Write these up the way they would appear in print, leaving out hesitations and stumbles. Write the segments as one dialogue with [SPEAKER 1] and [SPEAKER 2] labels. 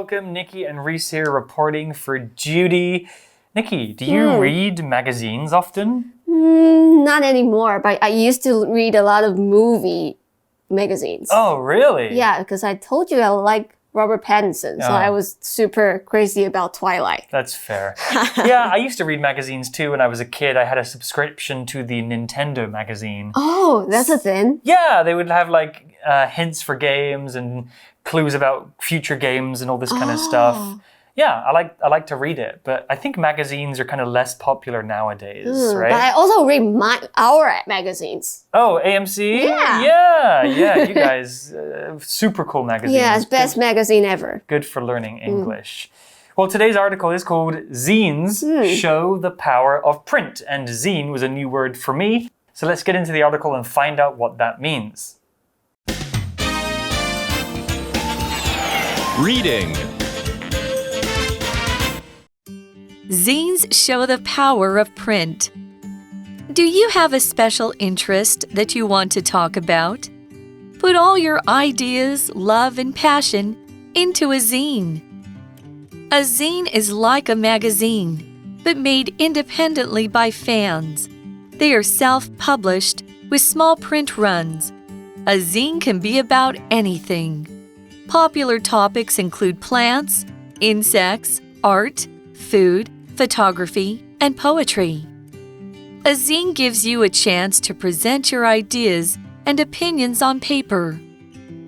[SPEAKER 1] welcome. Nikki and Reese here reporting for Judy. Nikki, do you read magazines often?
[SPEAKER 2] Not anymore, but I used to read a lot of movie magazines.
[SPEAKER 1] Oh, really?
[SPEAKER 2] Yeah, because I told you I like Robert Pattinson, so I was super crazy about Twilight.
[SPEAKER 1] That's fair. Yeah, I used to read magazines too when I was a kid. I had a subscription to the Nintendo magazine.
[SPEAKER 2] Oh, that's a thing?
[SPEAKER 1] Yeah, they would have like hints for games and clues about future games and all this kind of stuff. Yeah, I like to read it, but I think magazines are kind of less popular nowadays, right?
[SPEAKER 2] But I also read our magazines.
[SPEAKER 1] Oh, AMC?
[SPEAKER 2] Yeah.
[SPEAKER 1] Yeah, you guys, super cool magazines.
[SPEAKER 2] Yeah, it's best magazine ever.
[SPEAKER 1] Good for learning English. Well, today's article is called Zines Show the Power of Print, and zine was a new word for me. So let's get into the article and find out what that means.
[SPEAKER 3] Reading.
[SPEAKER 4] Zines show the power of print. Do you have a special interest that you want to talk about? Put all your ideas, love, and passion into a zine. A zine is like a magazine, but made independently by fans. They are self-published with small print runs. A zine can be about anything. Popular topics include plants, insects, art, food, photography, and poetry. A zine gives you a chance to present your ideas and opinions on paper.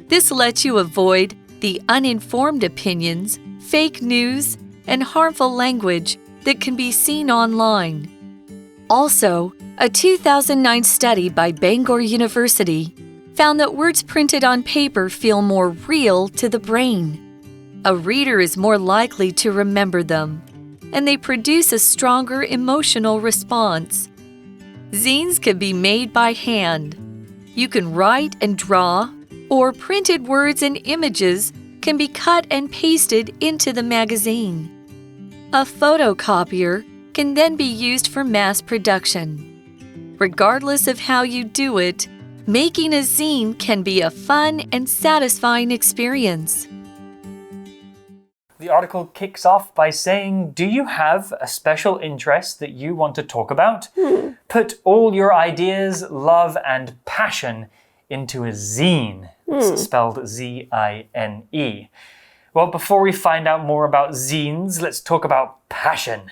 [SPEAKER 4] This lets you avoid the uninformed opinions, fake news, and harmful language that can be seen online. Also, a 2009 study by Bangor University found that words printed on paper feel more real to the brain. A reader is more likely to remember them, and they produce a stronger emotional response. Zines can be made by hand. You can write and draw, or printed words and images can be cut and pasted into the magazine. A photocopier can then be used for mass production. Regardless of how you do it, making a zine can be a fun and satisfying experience.
[SPEAKER 1] The article kicks off by saying, do you have a special interest that you want to talk about? Put all your ideas, love, and passion into a zine. It's spelled Z-I-N-E. Well, before we find out more about zines, let's talk about passion.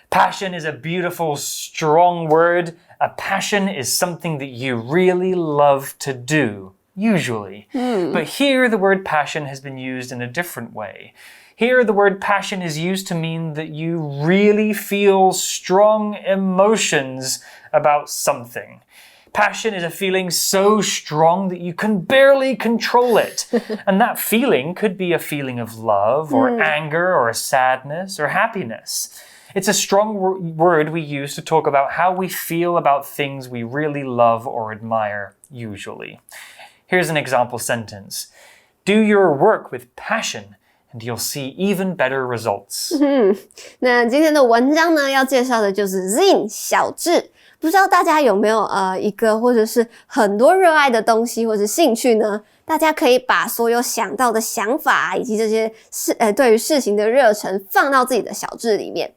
[SPEAKER 1] Passion is a beautiful, strong word. A passion is something that you really love to do, usually. But here, the word passion has been used in a different way. Here, the word passion is used to mean that you really feel strong emotions about something. Passion is a feeling so strong that you can barely control it. And that feeling could be a feeling of love or anger or sadness or happiness. It's a strong word we use to talk about how we feel about things we really love or admire, usually. Here's an example sentence. Do your work with passion, and you'll see even better results.
[SPEAKER 2] 那今天的文章呢，要介绍的就是 zine 小志。不知道大家有没有一个或者是很多热爱的东西或者兴趣呢？大家可以把所有想到的想法以及这些对于事情的热忱放到自己的小志里面。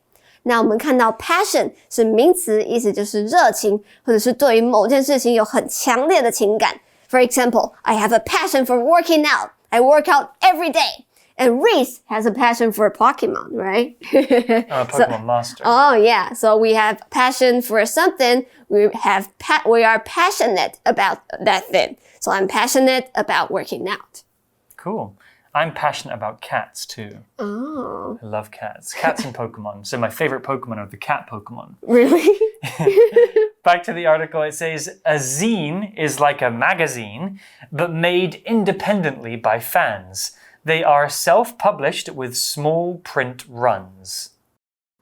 [SPEAKER 2] 那我们看到 passion 是名词，意思就是热情，或者是对于某件事情有很强烈的情感。For example, I have a passion for working out. I work out every day. And Reese has a passion for Pokemon, right?
[SPEAKER 1] Pokemon Master.
[SPEAKER 2] Oh, yeah. So we have passion for something. We are passionate about that thing. So I'm passionate about working out.
[SPEAKER 1] Cool. I'm passionate about cats too.
[SPEAKER 2] Oh.
[SPEAKER 1] I love cats. Cats and Pokemon. So my favorite Pokemon are the cat Pokemon.
[SPEAKER 2] Really?
[SPEAKER 1] Back to the article, it says, a zine is like a magazine, but made independently by fans. They are self-published with small print runs.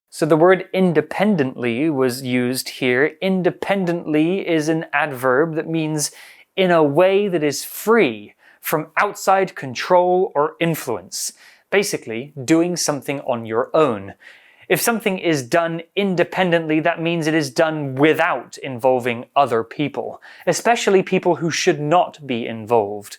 [SPEAKER 1] So the word independently was used here. Independently is an adverb that means in a way that is free from outside control or influence. Basically, doing something on your own. If something is done independently, that means it is done without involving other people, especially people who should not be involved.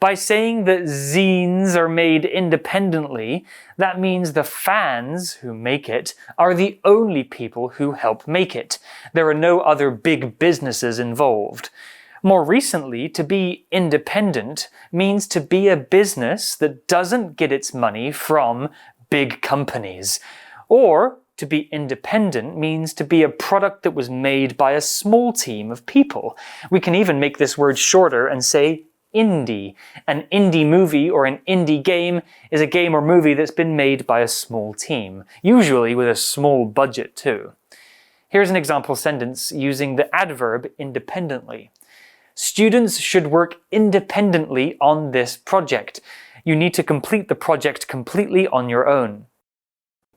[SPEAKER 1] By saying that zines are made independently, that means the fans who make it are the only people who help make it. There are no other big businesses involved. More recently, to be independent means to be a business that doesn't get its money from big companies. Or to be independent means to be a product that was made by a small team of people. We can even make this word shorter and say indie. An indie movie or an indie game is a game or movie that's been made by a small team, usually with a small budget too. Here's an example sentence using the adverb independently. Students should work independently on this project. You need to complete the project completely on your own.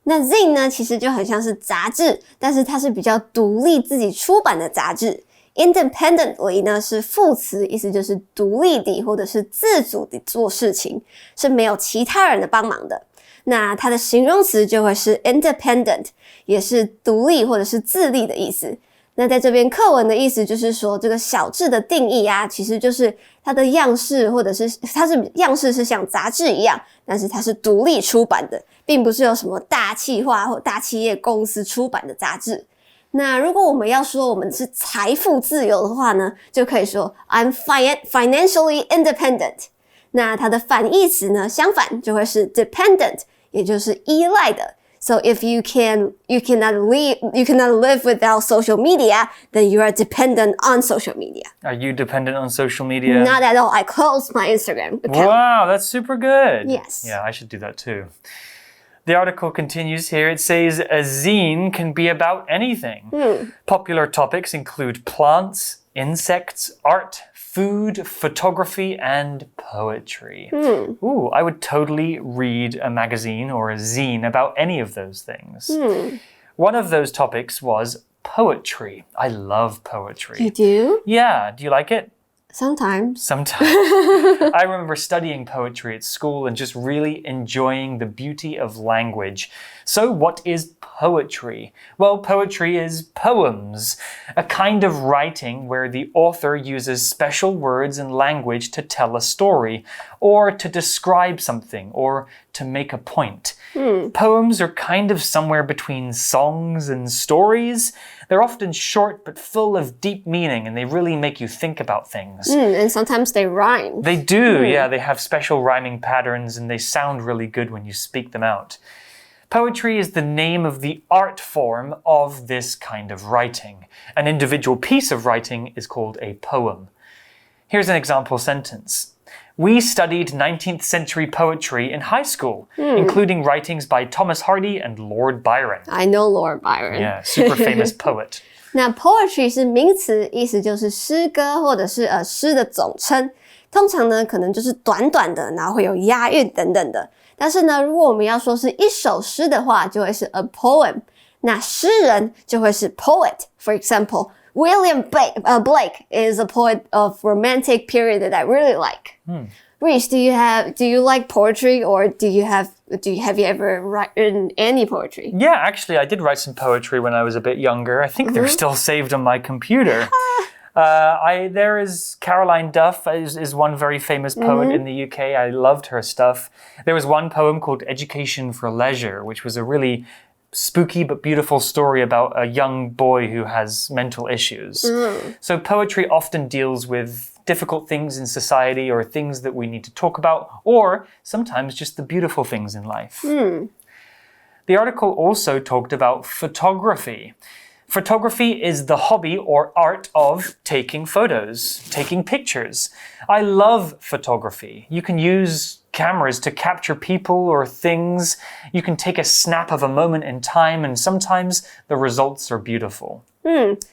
[SPEAKER 2] 那 zine 呢，其实就很像是杂志，但是它是比较独立自己出版的杂志。Independently 呢是副词，意思就是独立地或者是自主地做事情，是没有其他人的帮忙的。那它的形容词就会是 independent， 也是独立或者是自立的意思。那在这边课文的意思就是说，这个小志的定义啊，其实就是它的样式，或者是它是样式是像杂志一样，但是它是独立出版的，并不是有什么大企划或大企业公司出版的杂志。那如果我们要说我们是财富自由的话呢，就可以说 I'm financially independent。那它的反义词呢，相反就会是 dependent， 也就是依赖的。So if you cannot live without social media, then you are dependent on social media.
[SPEAKER 1] Are you dependent on social media?
[SPEAKER 2] Not at all. I closed my Instagram account.
[SPEAKER 1] Wow, that's super good.
[SPEAKER 2] Yes.
[SPEAKER 1] Yeah, I should do that too. The article continues here. It says a zine can be about anything. Popular topics include plants, insects, art, food, photography, and poetry. Ooh, I would totally read a magazine or a zine about any of those things. One of those topics was poetry. I love poetry.
[SPEAKER 2] You do?
[SPEAKER 1] Yeah, do you like it?
[SPEAKER 2] Sometimes.
[SPEAKER 1] Sometimes. I remember studying poetry at school and just really enjoying the beauty of language. So what is poetry? Well, poetry is poems, a kind of writing where the author uses special words and language to tell a story, or to describe something, or to make a point. Poems are kind of somewhere between songs and stories. They're often short but full of deep meaning, and they really make you think about things.
[SPEAKER 2] And sometimes they rhyme.
[SPEAKER 1] They do, yeah. They have special rhyming patterns, and they sound really good when you speak them out. Poetry is the name of the art form of this kind of writing. An individual piece of writing is called a poem. Here's an example sentence. We studied 19th century poetry in high school, including writings by Thomas Hardy and Lord Byron.
[SPEAKER 2] I know Lord Byron.
[SPEAKER 1] Yeah, super famous poet.
[SPEAKER 2] 那 poetry 是名词，意思就是诗歌或者是诗的总称。通常呢，可能就是短短的，然后会有押韵等等的。但是呢，如果我们要说是一首诗的话，就会是 a poem。那诗人就会是 poet. For example, William Blake is a poet of romantic period that I really like. Rich, do you like poetry, or have you ever written any poetry?
[SPEAKER 1] Yeah, actually, I did write some poetry when I was a bit younger. I think they're still saved on my computer. There is Caroline Duff is one very famous poet in the UK. I loved her stuff. There was one poem called Education for Leisure, which was a really spooky but beautiful story about a young boy who has mental issues. So poetry often deals with difficult things in society, or things that we need to talk about, or sometimes just the beautiful things in life. The article also talked about photography. Photography is the hobby or art of taking photos, taking pictures. I love photography. You can use cameras to capture people or things. You can take a snap of a moment in time, and sometimes the results are beautiful.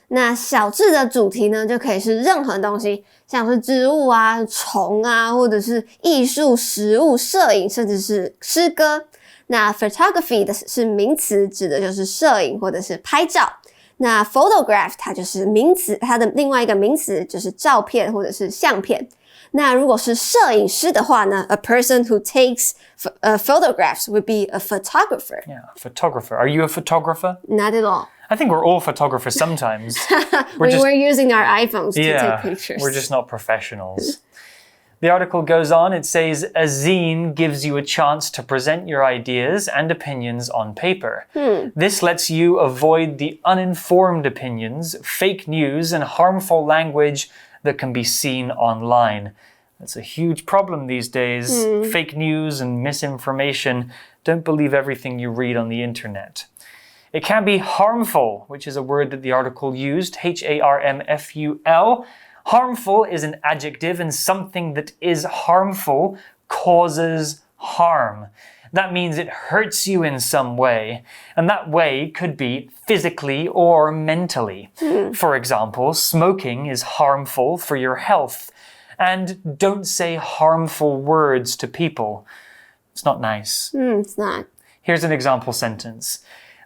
[SPEAKER 2] 那小志的主题呢，就可以是任何东西，像是植物啊、虫啊，或者是艺术、食物、摄影，甚至是诗歌。那 photography 的是名词，指的就是摄影或者是拍照。那 photograph 它就是名词，它的另外一个名词就是照片或者是相片。那如果是摄影师的话呢， a person who takes photographs would be a photographer.
[SPEAKER 1] Yeah, photographer. Are you a photographer?
[SPEAKER 2] Not at all.
[SPEAKER 1] I think we're all photographers sometimes.
[SPEAKER 2] We're using our iPhones to take
[SPEAKER 1] Yeah,
[SPEAKER 2] pictures.
[SPEAKER 1] we're just not professionals. The article goes on, it says, a zine gives you a chance to present your ideas and opinions on paper. This lets you avoid the uninformed opinions, fake news, and harmful language that can be seen online. That's a huge problem these days. Fake news and misinformation. Don't believe everything you read on the internet. It can be harmful, which is a word that the article used, H-A-R-M-F-U-L. Harmful is an adjective, and something that is harmful causes harm. That means it hurts you in some way, and that way could be physically or mentally. For example, smoking is harmful for your health. And don't say harmful words to people. It's not nice.
[SPEAKER 2] It's not.
[SPEAKER 1] Here's an example sentence.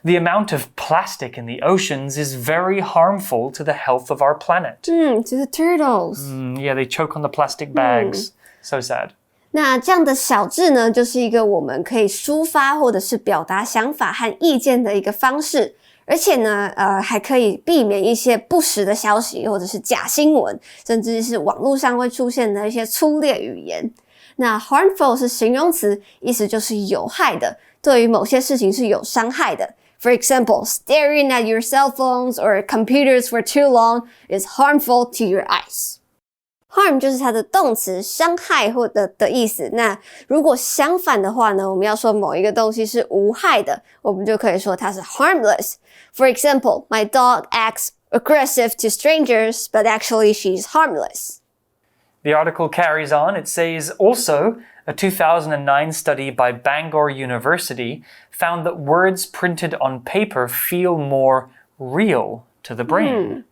[SPEAKER 1] The amount of plastic in the oceans is very harmful to the health of our planet.
[SPEAKER 2] To the turtles.
[SPEAKER 1] Yeah, they choke on the plastic bags. So sad.
[SPEAKER 2] 那这样的小志呢，就是一个我们可以抒发或者是表达想法和意见的一个方式。而且呢，还可以避免一些不实的消息，或者是假新闻，甚至是网络上会出现的一些粗劣语言。那 harmful 是形容词，意思就是有害的，对于某些事情是有伤害的。For example, staring at your cell phones or computers for too long is harmful to your eyes. Harm 就是它的动词，伤害或者的意思。那如果相反的话呢，我们要说某一个东西是无害的，我们就可以说它是 harmless. For example, my dog acts aggressive to strangers, but actually she's harmless.
[SPEAKER 1] The article carries on. It says, also, a 2009 study by Bangor University found that words printed on paper feel more real to the brain.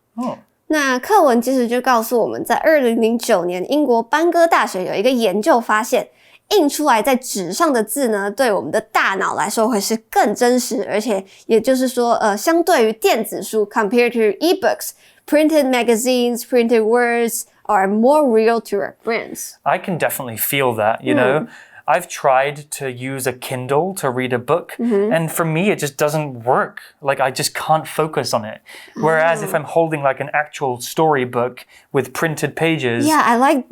[SPEAKER 2] 那课文其实就告诉我们，在2009年英国班哥大学有一个研究发现，印出来在纸上的字呢，对我们的大脑来说会是更真实，而且也就是说，相对于电子书 compared to e-books, printed magazines, printed words are more real to our brains.
[SPEAKER 1] I can definitely feel that, you know. I've tried to use a Kindle to read a book, and for me it just doesn't work. Like, I just can't focus on it. Whereas if I'm holding like an actual storybook with printed pages...
[SPEAKER 2] Yeah, I like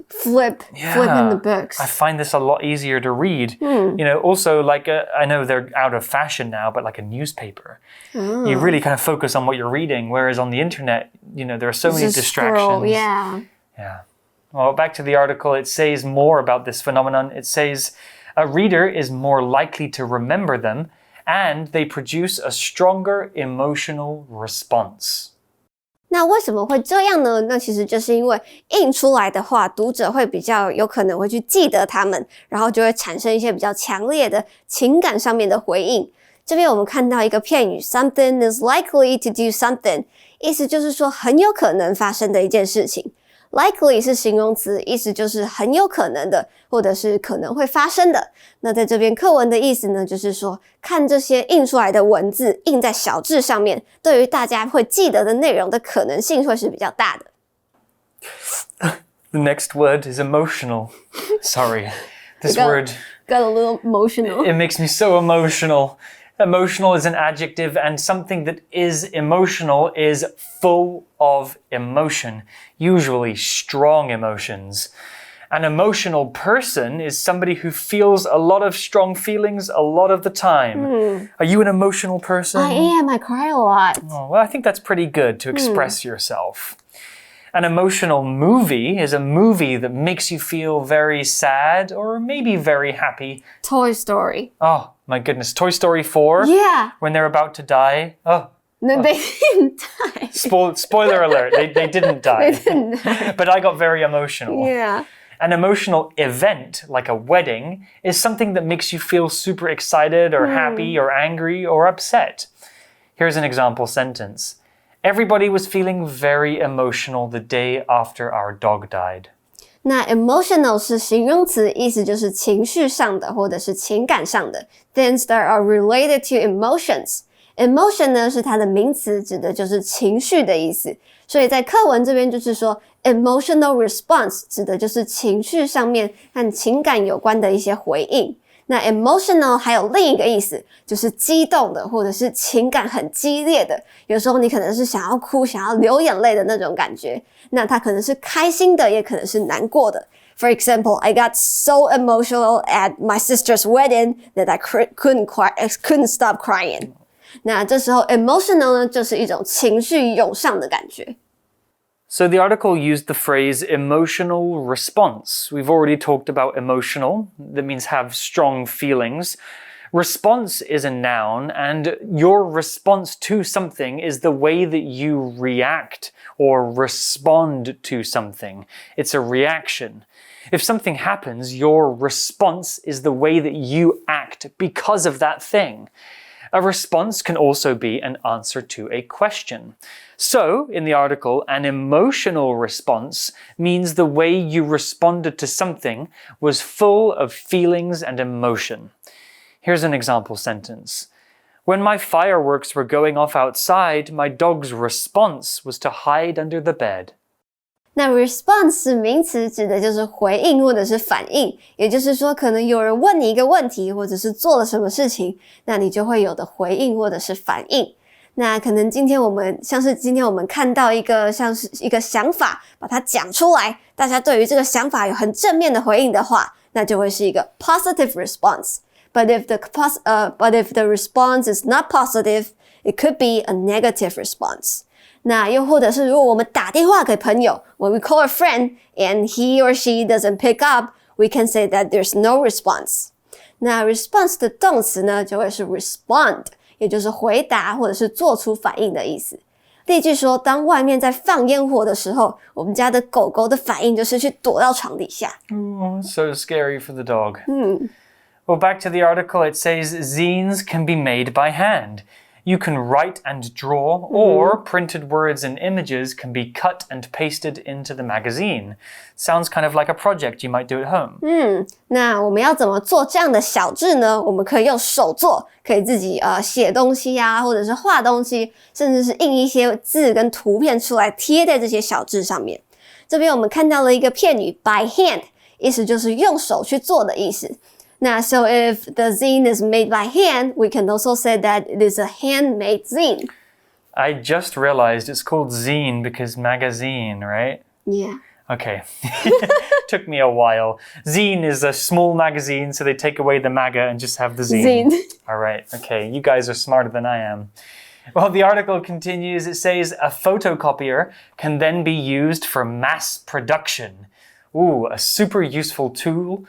[SPEAKER 2] flipping the books.
[SPEAKER 1] I find this a lot easier to read. You know, also like, I know they're out of fashion now, but like a newspaper. You really kind of focus on what you're reading, whereas on the internet, you know, there are so many distractions.
[SPEAKER 2] Scroll, yeah.
[SPEAKER 1] Well, back to the article, it says more about this phenomenon. It says, a reader is more likely to remember them, and they produce a stronger emotional response.
[SPEAKER 2] 那为什么会这样呢？那其实就是因为印出来的话，读者会比较有可能会去记得它们，然后就会产生一些比较强烈的情感上面的回应。这边我们看到一个片语 something is likely to do something， 意思就是说很有可能发生的一件事情。Likely 是形容词，意思就是很有可能的，或者是可能会发生的。那在这边课文的意思呢，就是说看这些印出来的文字印在小志上面，对于大家会记得的内容的可能性会是比较大的。
[SPEAKER 1] The next word is emotional. Sorry, this word
[SPEAKER 2] got a little emotional.
[SPEAKER 1] It makes me so emotional. Emotional is an adjective, and something that is emotional is full of emotion, usually strong emotions. An emotional person is somebody who feels a lot of strong feelings a lot of the time. Are you an emotional person?
[SPEAKER 2] I am. I cry a lot.
[SPEAKER 1] Oh, well, I think that's pretty good to express yourself. An emotional movie is a movie that makes you feel very sad or maybe very happy.
[SPEAKER 2] Toy Story.
[SPEAKER 1] Oh, my goodness. Toy Story 4?
[SPEAKER 2] Yeah.
[SPEAKER 1] When they're about to die? Oh.
[SPEAKER 2] No, they didn't die.
[SPEAKER 1] Spoiler alert. They didn't die.
[SPEAKER 2] They didn't die.
[SPEAKER 1] But I got very emotional.
[SPEAKER 2] Yeah.
[SPEAKER 1] An emotional event, like a wedding, is something that makes you feel super excited or happy or angry or upset. Here's an example sentence. Everybody was feeling very emotional the day after our dog died.
[SPEAKER 2] 那 emotional 是形容词，意思就是情绪上的或者是情感上的 things that are related to emotions. Emotion 呢是它的名词，指的就是情绪的意思。所以在课文这边就是说 emotional response 指的就是情绪上面和情感有关的一些回应。那 emotional 还有另一个意思，就是激动的或者是情感很激烈的，有时候你可能是想要哭想要流眼泪的那种感觉，那它可能是开心的也可能是难过的。For example, I got so emotional at my sister's wedding that I couldn't stop crying. 那这时候 emotional 呢，就是一种情绪涌上的感觉。
[SPEAKER 1] So the article used the phrase emotional response. We've already talked about emotional. That means have strong feelings. Response is a noun, and your response to something is the way that you react or respond to something. It's a reaction. If something happens, your response is the way that you act because of that thing. A response can also be an answer to a question. So, in the article, an emotional response means the way you responded to something was full of feelings and emotion. Here's an example sentence. When my fireworks were going off outside, my dog's response was to hide under the bed.
[SPEAKER 2] 那 response 是名词，指的就是回应或者是反应，也就是说可能有人问你一个问题，或者是做了什么事情，那你就会有的回应或者是反应。那可能今天我们看到像是一个想法，把它讲出来，大家对于这个想法有很正面的回应的话，那就会是一个 positive response. But if the response is not positive, it could be a negative response. 那又或者是如果我们打电话给朋友 when we call a friend and he or she doesn't pick up, we can say that there's no response. 那 response 的动词呢就会是 respond, 也就是回答或者是做出反应的意思。例句说，当外面在放烟火的时候，我们家的狗狗的反应就是去躲到床底下。
[SPEAKER 1] So scary for the dog. Well, back to the article, it says zines can be made by hand. You can write and draw, or printed words and images can be cut and pasted into the magazine. Sounds kind of like a project you might do at home.
[SPEAKER 2] 那我们要怎么做这样的小字呢？我们可以用手做，可以自己写东西啊，或者是画东西，甚至是印一些字跟图片出来贴在这些小字上面。这边我们看到了一个片语 by hand， 意思就是用手去做的意思。那 so if the zine is made by hand, we can also say that it is a handmade zine.
[SPEAKER 1] I just realized it's called zine because magazine, right?
[SPEAKER 2] Yeah.
[SPEAKER 1] Okay. Took me a while. Zine is a small magazine, so they take away the maga and just have the zine. All right. Okay. You guys are smarter than I am. Well, the article continues. It says a photocopier can then be used for mass production. Ooh, a super useful tool,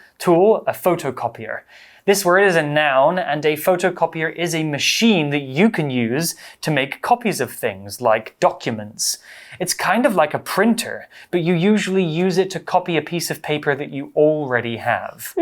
[SPEAKER 1] a photocopier. This word is a noun, and a photocopier is a machine that you can use to make copies of things, like documents. It's kind of like a printer, but you usually use it to copy a piece of paper that you already have.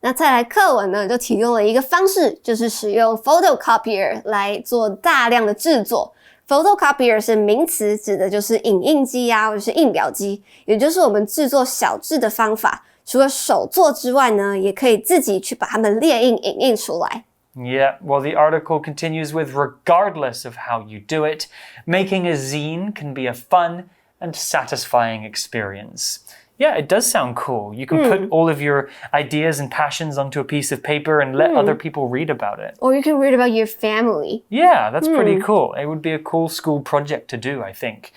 [SPEAKER 2] 那再来课文呢，就提供了一个方式，就是使用 photocopier 来做大量的制作。Photocopier 是名词，指的就是影印机啊，或者是印表机，也就是我们制作小字的方法。除了手做之外呢，也可以自己去把它们列印、影印出来。
[SPEAKER 1] Yeah, well, the article continues with regardless of how you do it, making a zine can be a fun and satisfying experience. Yeah, it does sound cool. You can put all of your ideas and passions onto a piece of paper and let other people read about it.
[SPEAKER 2] Or you can read about your family.
[SPEAKER 1] Yeah, that's pretty cool. It would be a cool school project to do, I think.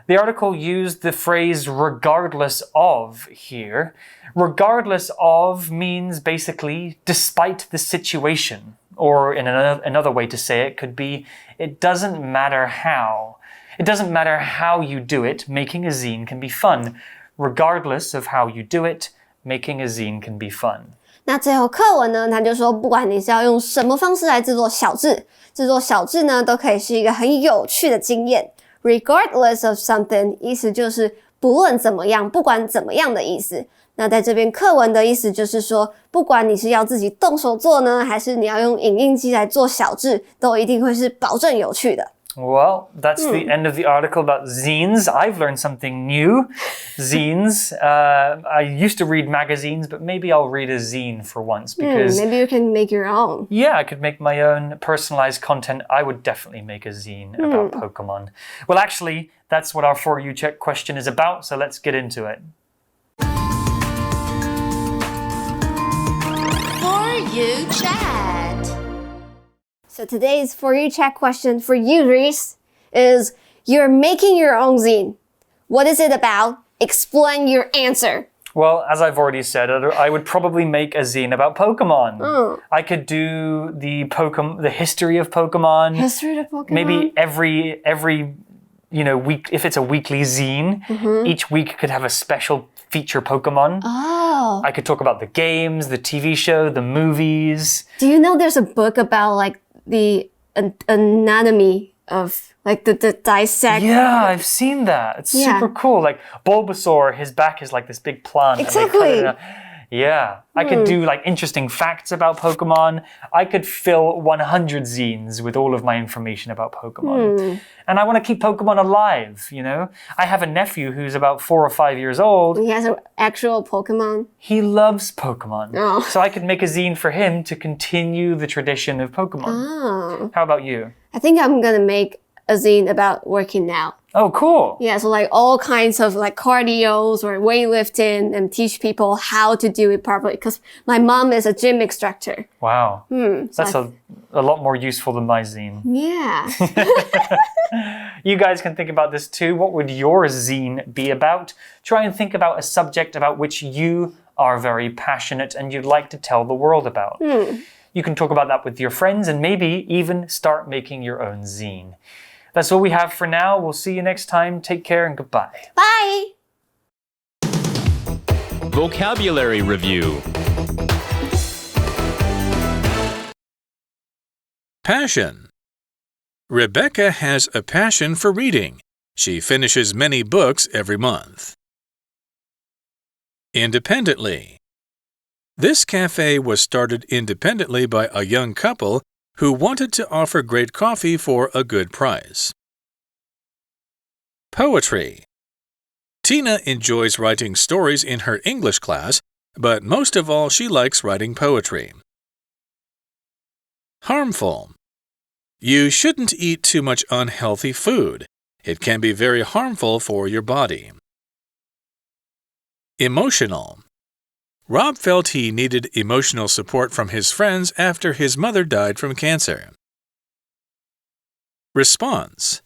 [SPEAKER 1] The article used the phrase regardless of here. Regardless of means basically despite the situation. Or in another way to say it could be, it doesn't matter how. It doesn't matter how you do it, making a zine can be fun. Regardless of how you do it, making a zine can be fun.
[SPEAKER 2] 那最后课文呢，他就说，不管你是要用什么方式来制作小字，制作小字呢，都可以是一个很有趣的经验。Regardless of something， 意思就是不论怎么样，不管怎么样的意思。那在这边课文的意思就是说，不管你是要自己动手做呢，还是你要用影印机来做小字，都一定会是保证有趣的。
[SPEAKER 1] Well, that's the end of the article about zines. I've learned something new. Zines. I used to read magazines, but maybe I'll read a zine for once because...
[SPEAKER 2] maybe you can make your own.
[SPEAKER 1] Yeah, I could make my own personalized content. I would definitely make a zine about Pokemon. Well, actually, that's what our For You Check question is about, so let's get into it.
[SPEAKER 3] For You Chat.
[SPEAKER 2] So today's For You Chat question for you, Reese, is you're making your own zine. What is it about? Explain your answer.
[SPEAKER 1] Well, as I've already said, I would probably make a zine about Pokemon. I could do the history of Pokemon.
[SPEAKER 2] History of Pokemon?
[SPEAKER 1] Maybe every week, if it's a weekly zine, each week could have a special feature Pokemon.
[SPEAKER 2] Oh.
[SPEAKER 1] I could talk about the games, the TV show, the movies.
[SPEAKER 2] Do you know there's a book about like the anatomy of like the dissect?
[SPEAKER 1] Yeah, I've seen that. It's super cool. Like Bulbasaur, his back is like this big plant.
[SPEAKER 2] Exactly.
[SPEAKER 1] Yeah, I could do like interesting facts about Pokemon. I could fill 100 zines with all of my information about Pokemon. And I want to keep Pokemon alive, I have a nephew who's about 4 or 5 years old.
[SPEAKER 2] He has an actual Pokemon.
[SPEAKER 1] He loves Pokemon.
[SPEAKER 2] Oh.
[SPEAKER 1] So I could make a zine for him to continue the tradition of Pokemon.
[SPEAKER 2] Oh.
[SPEAKER 1] How about you?
[SPEAKER 2] I think I'm going to make a zine about working out.
[SPEAKER 1] Oh, cool.
[SPEAKER 2] Yeah, so like all kinds of like cardios or weightlifting and teach people how to do it properly. Because my mom is a gym instructor.
[SPEAKER 1] Wow. That's a lot more useful than my zine.
[SPEAKER 2] Yeah.
[SPEAKER 1] You guys can think about this too. What would your zine be about? Try and think about a subject about which you are very passionate and you'd like to tell the world about. You can talk about that with your friends and maybe even start making your own zine. That's all we have for now. We'll see you next time. Take care and goodbye.
[SPEAKER 2] Bye!
[SPEAKER 5] Vocabulary Review. Passion. Rebecca has a passion for reading. She finishes many books every month. Independently. This cafe was started independently by a young couple who wanted to offer great coffee for a good price. Poetry. Tina enjoys writing stories in her English class, but most of all she likes writing poetry. Harmful. You shouldn't eat too much unhealthy food. It can be very harmful for your body. Emotional. Rob felt he needed emotional support from his friends after his mother died from cancer. Response.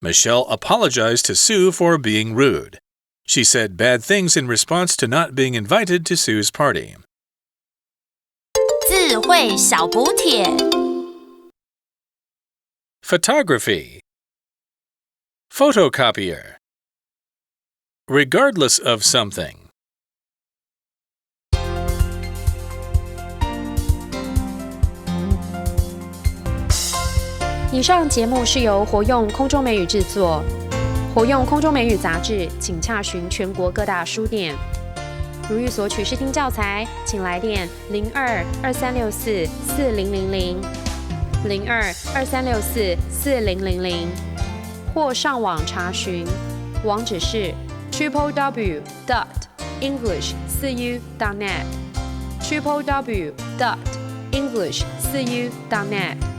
[SPEAKER 5] Michelle apologized to Sue for being rude. She said bad things in response to not being invited to Sue's party.
[SPEAKER 3] 智慧小补帖
[SPEAKER 5] Photography. Photocopier. Regardless of something.
[SPEAKER 6] 以上节目是由活用空中美语制作，活用空中美语杂志，请洽询全国各大书店。如欲索取试听教材，请来电02-2364-4000 02-2364-4000，或上网查询，网址是 www.english4u.net www.english4u.net